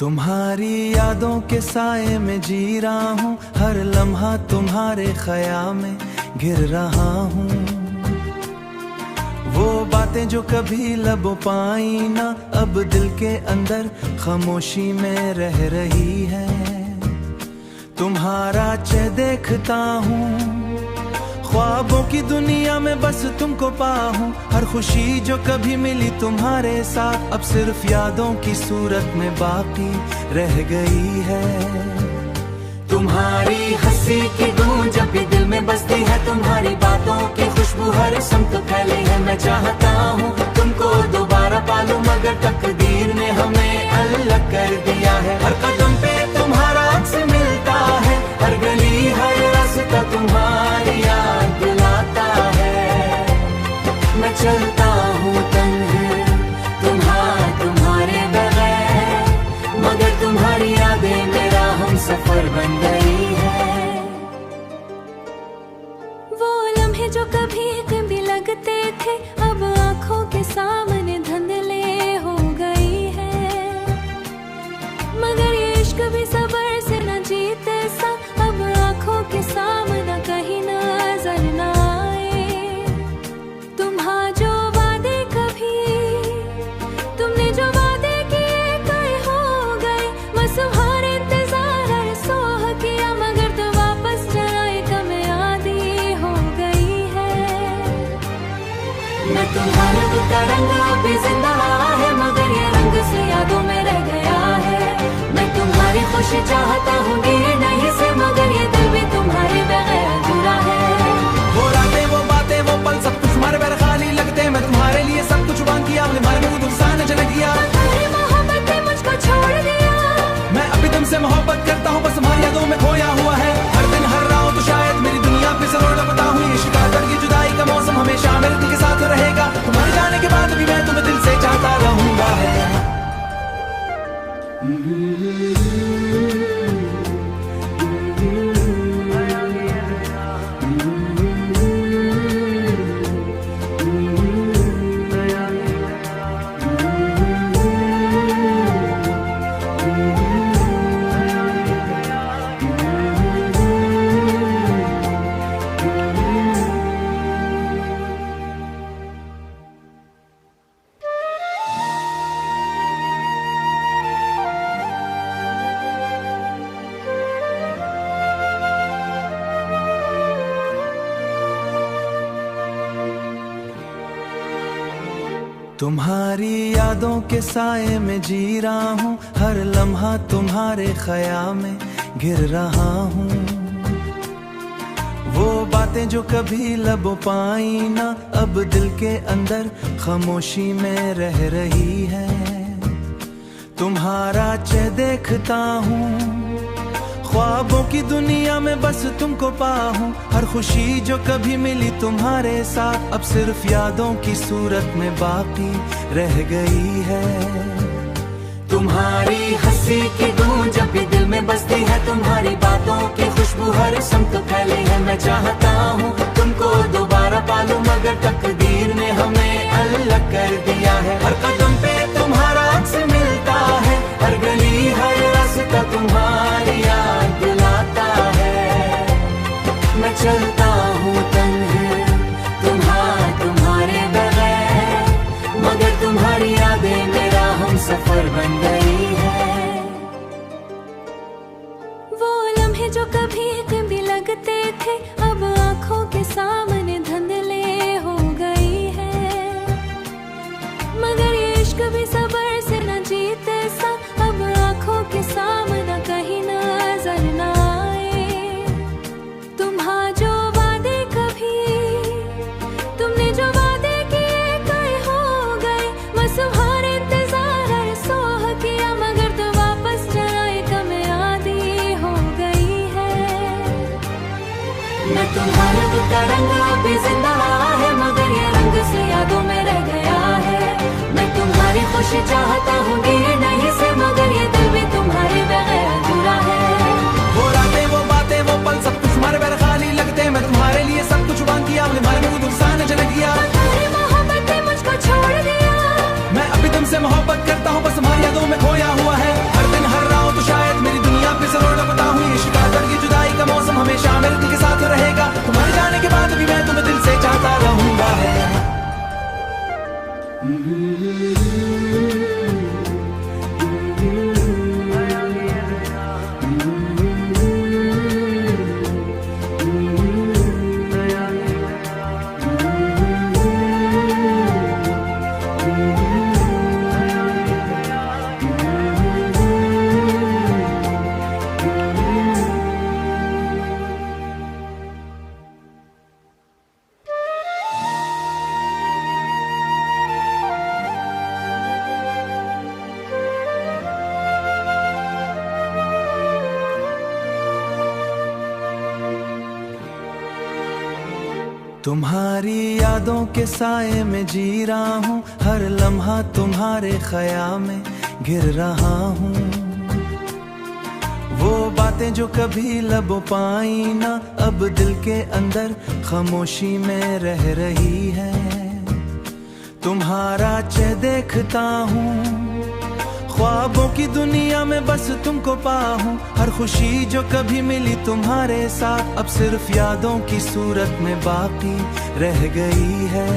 तुम्हारी यादों के साए में जी रहा हूँ, हर लम्हा तुम्हारे ख्याल में गिर रहा हूँ। वो बातें जो कभी लबों पाई ना, अब दिल के अंदर खामोशी में रह रही है। तुम्हारा चेहरा देखता हूँ, ख्वाबों की दुनिया में बस तुमको पाऊं। हर खुशी जो कभी मिली तुम्हारे साथ, अब सिर्फ यादों की सूरत में बाकी रह गई है। तुम्हारी हंसी की गूंज जब भी दिल में बसती है, तुम्हारी बातों की खुशबू हर समत फैली है। मैं चाहता हूँ तुमको दोबारा पालूं, मगर तकदीर ने हमें अलग कर दिया है। हर कदम पे तुम्हारा अक्स मिलता है, हर गली हर रास्ता तुम्हारी याद दिलाता है। मैं चलता हूँ तन्हा तुम्हारे बगैर, मगर तुम्हारी यादें मेरा हम सफर बन गई है। वो लम्हे जो कभी कभी लगते थे, अब आंखों के सामने धुंधले हो गई है। मगर ये इश्क भी सबर से न जीते सा, अब आंखों के सामने कहीं नजर न आए। तुम्हारे जो वादे कभी तुमने जो वादे किए कई हो गए। बस तुम्हारे इंतजार और सोह किया, मगर तो वापस जरा एक में आधी हो गई है। मैं तुम्हारे का रंग अभी जिंदा है, मगर ये रंग से यादों में रह गया है। मैं तुम्हारी खुशी चाहता हूँ गिर नहीं से, मगर ये दिल भी तुम्हारे बगैर अधूरा है। वो रातें वो बातें वो पल सब कुछ तुम्हारे बगैर खाली लगते। मैं तुम्हारे लिए सब कुछ कुर्बान किया, तुम्हारे मुंह दुस्तान जल गया। तुम्हारी मोहब्बत ने मुझको छोड़ दिया। मैं अभी तुमसे मोहब्बत करता हूँ, बस तुम्हारी यादों में खोया हुआ है। हर दिन हर रात तो शायद मेरी दुनिया फिर से रोड पता हुई। शिकायत की जुदाई का मौसम हमेशा मेरे दिल के साथ रहेगा। तुम्हारे जाने के बाद भी मैं तुम्हें दिल से चाहता रहूंगा है। तुम्हारी यादों के साए में जी रहा हूँ, हर लम्हा तुम्हारे ख्याल में गिर रहा हूँ। वो बातें जो कभी लबों पाई ना, अब दिल के अंदर खामोशी में रह रही है। तुम्हारा चेहरा देखता हूँ, ख्वाबों की दुनिया में बस तुमको पाऊं। हर खुशी जो कभी मिली तुम्हारे साथ, अब सिर्फ यादों की सूरत में बाकी रह गई है। तुम्हारी हंसी की गूंज जब भी दिल में बसती है, तुम्हारी बातों की खुशबू हर समत फैली है। मैं चाहता हूँ तुमको दोबारा पालूं, मगर तकदीर ने हमें अलग कर दिया है। हर कदम पे तुम्हारा अक्स मिलता है, हर गली हर रास्ता तुम्हारी याद दिलाता है। मैं चलता हूँ तन्हा तुम्हारे बगैर, मगर तुम्हारी यादें मेरा हम सफर बन गई है। वो लम्हे जो कभी कभी लगते थे, अब आंखों के सामने धुंधले हो गई है। मगर ये इश्क भी सबर से न जीते सा, अब आंखों के सामने कहीं नजर न आए। तुम्हारे जो वादे कभी तुमने जो वादे किए कई हो गए। बस तुम्हारे इंतजार और सोह किया, मगर तो वापस जरा एक में आधी हो गई है। मैं तुम्हारे का रंग अभी जिंदा है, मगर ये रंग से यादों में रह गया है। मैं तुम्हारी खुशी चाहता हूँ गिर नहीं से, मगर ये दिल भी तुम्हारे बगैर अधूरा है। वो रातें वो बातें वो पल सब कुछ तुम्हारे बगैर खाली लगते। मैं तुम्हारे लिए सब कुछ कुर्बान किया, तुम्हारे मुंह दुस्तान जल गया। तुम्हारी मोहब्बत ने मुझको छोड़ दिया। मैं अभी तुमसे मोहब्बत करता हूँ, बस तुम्हारी यादों में खोया हुआ है। हर दिन हर तुम्हारी यादों के साए में जी रहा हूँ, हर लम्हा तुम्हारे ख्याल में गिर रहा हूँ। वो बातें जो कभी लबों पाई ना, अब दिल के अंदर खामोशी में रह रही है। तुम्हारा चेहरा देखता हूँ, ख्वाबों की दुनिया में बस तुमको पाऊं। हर खुशी जो कभी मिली तुम्हारे साथ, अब सिर्फ यादों की सूरत में बाकी रह गई है।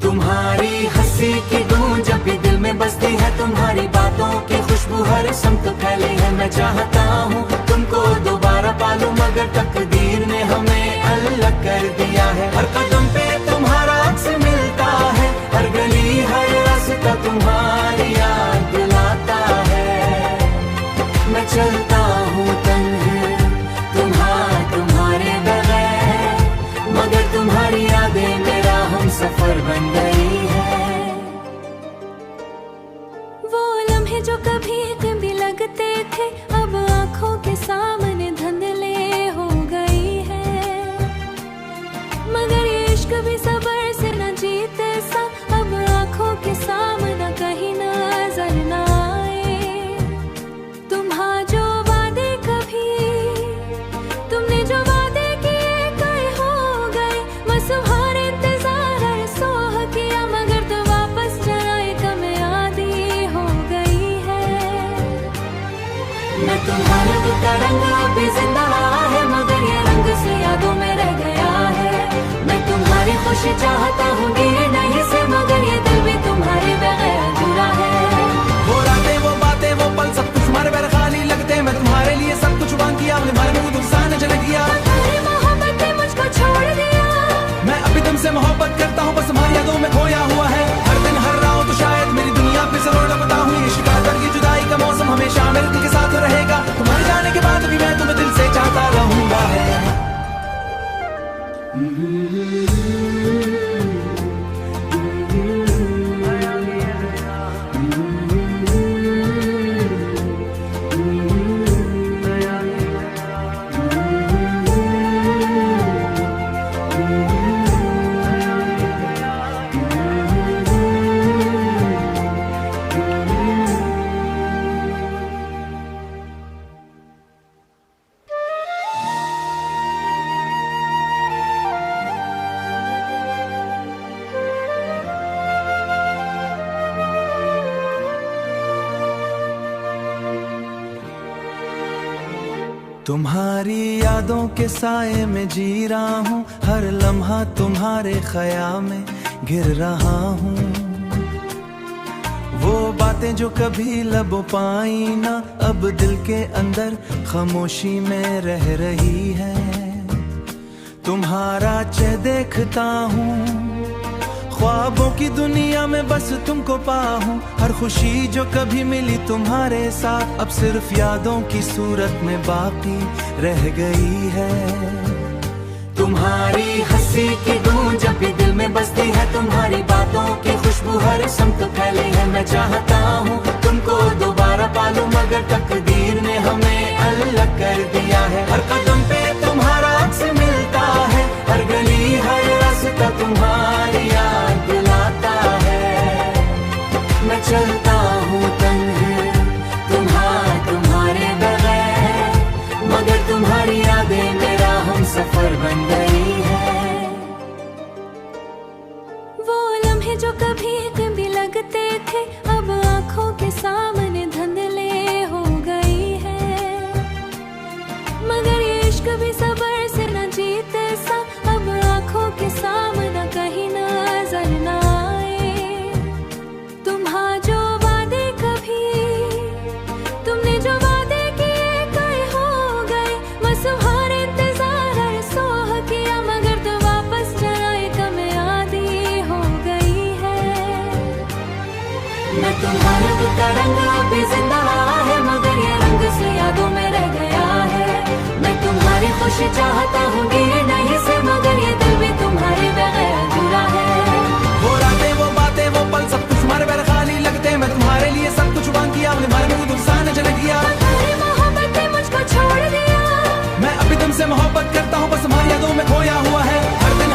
तुम्हारी हंसी की गूंज जब भी दिल में बसती है, तुम्हारी बातों की खुशबू हर समत फैली है। मैं चाहता हूँ तुमको दोबारा पालूं, मगर तकदीर ने हमें अलग कर दिया है। हर कदम पे तुम्हारा अक्स मिलता है, हर गली हर रास्ता तुम्हारी याद दिलाता है। मैं चलता हूँ तन्हा तुम्हारे बगैर, मगर तुम्हारी यादें मेरा हम सफर बन गई है। वो लम्हे जो कभी कभी लगते थे, अब आंखों के सामने धुंधले हो गई है। मगर ये इश्क भी सबर से न जीते सा, अब आंखों के सामने कहीं नजर न आए। तुम्हारा जो वादे कभी तुमने जो वादे किए कहीं हो गए। बस तुम्हारे इंतजार हर सोह किया, मगर तो वापस चलाए कमें आदि हो गई है। मैं तुम्हारा रंग अभी जिंदा है, मगर ये रंग से यादों में रह गया है। मैं तुम्हारी खुशी चाहता हूँ गिरे नहीं से, मगर ये दिल भी तुम्हारे बगैर अधूरा है। वो रातें वो बातें वो पल सब कुछ तुम्हारे पैर खाली लगते। मैं तुम्हारे लिए सब कुछ बांध किया, तुम्हारे मुझे नुकसान चले गया। तुम्हारी मोहब्बत ने मुझको छोड़ दिया। मैं अभी तुमसे मोहब्बत करता हूँ, बस तुम्हारी यादों में खोया हुआ है। हर दिन हर रात तो शायद मेरी दुनिया पे जरूर लगता हूँ। ये शिकायत की जुदाई का मौसम हमेशा मेरे दिल के साथ रहेगा। तुम्हारे जाने के बाद भी मैं तुम्हें दिल से चाहता रहूंगा है। तुम्हारी यादों के साए में जी रहा हूँ, हर लम्हा तुम्हारे ख्याल में गिर रहा हूँ। वो बातें जो कभी लबों पाई ना, अब दिल के अंदर खामोशी में रह रही है। तुम्हारा चेहरा देखता हूँ, ख्वाबों की दुनिया में बस तुमको पाऊं। हर खुशी जो कभी मिली तुम्हारे साथ, अब सिर्फ यादों की सूरत में बाकी रह गई है। तुम्हारी हंसी की गूंज जब भी दिल में बसती है, तुम्हारी बातों की खुशबू हर समत फैली है। मैं चाहता हूँ तुमको दोबारा पालूं, मगर तकदीर ने हमें अलग कर दिया है। हर कदम पे तुम्हारा अक्स मिलता है, हर गली हर रास्ता तुम्हारी याद दिलाता है। मैं चलता हूँ तन्हा तुम्हारे बगैर, मगर तुम्हारी यादें मेरा हम सफर बन गई है। वो लम्हे जो कभी कभी लगते थे, अब आंखों के सामने धुंधले हो गई है। मगर ये इश्क भी सबर से न जीते सा, अब आंखों के सामने कहीं नजर न आए। तुम्हारा जो वादे कभी तुमने जो वादे किए कहीं हो गए। बस तुम्हारे इंतजार हर सोह किया, मगर तो वापस चलाए कमें आदि हो गई है। मैं तुम्हारा रंग अभी जिंदा है, मगर ये रंग से यादों में रह गया है। मैं तुम्हारी खुशी चाहता हूँ गिरे नहीं से, मगर ये दिल भी तुम्हारे बगैर अधूरा है। वो रातें वो बातें वो पल सब कुछ तुम्हारे पैर खाली लगते। मैं तुम्हारे लिए सब कुछ बांध किया, तुम्हारे मुझे नुकसान चले गया। तुम्हारी मोहब्बत ने मुझको छोड़ दिया। मैं अभी तुमसे मोहब्बत करता हूँ, बस तुम्हारी यादों में खोया हुआ है। हर दिन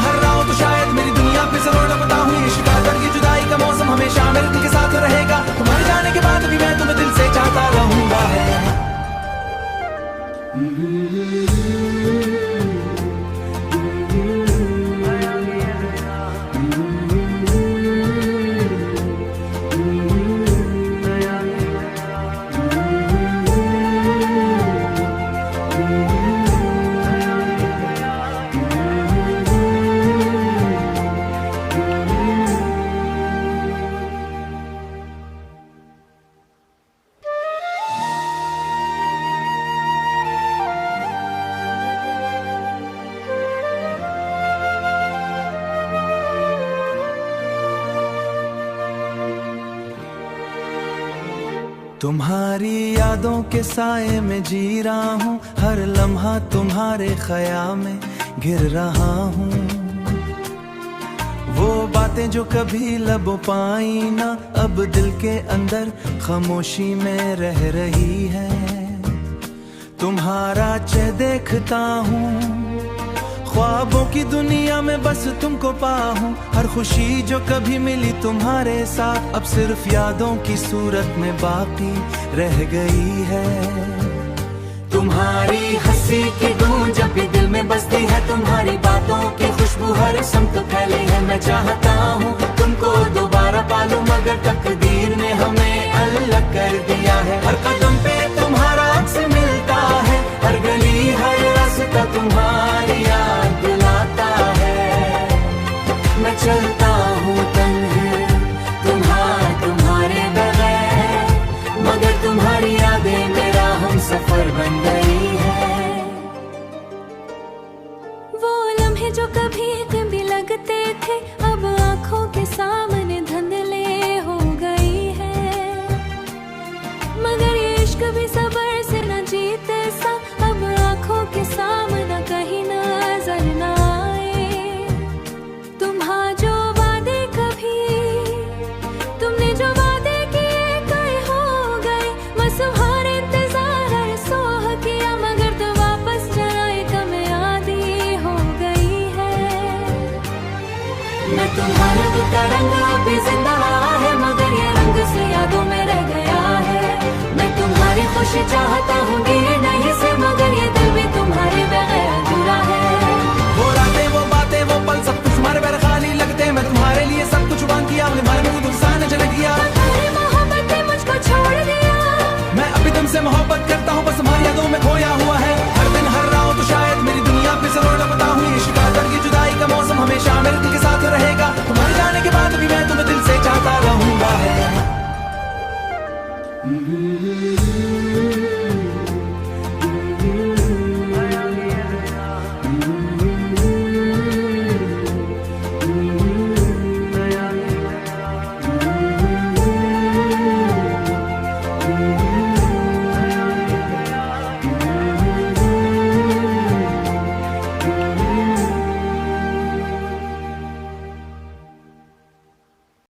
तुम्हारी यादों के साए में जी रहा हूँ, हर लम्हा तुम्हारे ख्याल में गिर रहा हूँ। वो बातें जो कभी लबों पाई ना, अब दिल के अंदर खामोशी में रह रही है। तुम्हारा चेहरा देखता हूँ, ख्वाबों की दुनिया में बस तुमको पाहूं। हर खुशी जो कभी मिली तुम्हारे साथ, अब सिर्फ यादों की सूरत में बाकी रह गई है। तुम्हारी हंसी की गूंज जब भी दिल में बसती है, तुम्हारी बातों की खुशबू हर समत फैली है। मैं चाहता हूँ तुमको दोबारा पालूं, मगर तकदीर ने हमें अलग कर दिया है। हर कदम पे तुम्हारा अक्स मिलता है, हर गली हर रास्ता तुम्हारी याद दिलाता है। मैं चलता हूँ तन्हा तुम्हारे बगैर, मगर तुम्हारी यादें मेरा हम सफर बन गई है। वो लम्हे जो कभी कभी लगते थे, अब आंखों के सामने धुंधले हो गई है। मगर ये इश्क भी सबर से न जीते सा, अब आंखों के सामने कहीं नजर न आए। तुम्हारा जो वादे कभी तुमने जो वादे किए कहीं हो गए। बस तुम्हारे इंतजार हर सोह किया, मगर तो वापस जरा एक में आधी हो गई है। मैं तुम्हारे का रंग अभी जिंदा है, मगर ये रंग से यादों में रह गया है। मैं तुम्हारी खुशी चाहता हूँ ये नहीं से, मगर ये दिल भी तुम्हारे बगैर अधूरा है। वो रातें वो बातें वो पल सब कुछ तुम्हारे बगैर खाली लगते। मैं तुम्हारे लिए सब कुछ कुर्बान किया, तुम्हारे में गुस्सा न चल गया। तुम्हारी मोहब्बत ने मुझको छोड़ दिया, मैं अभी तुमसे मोहब्बत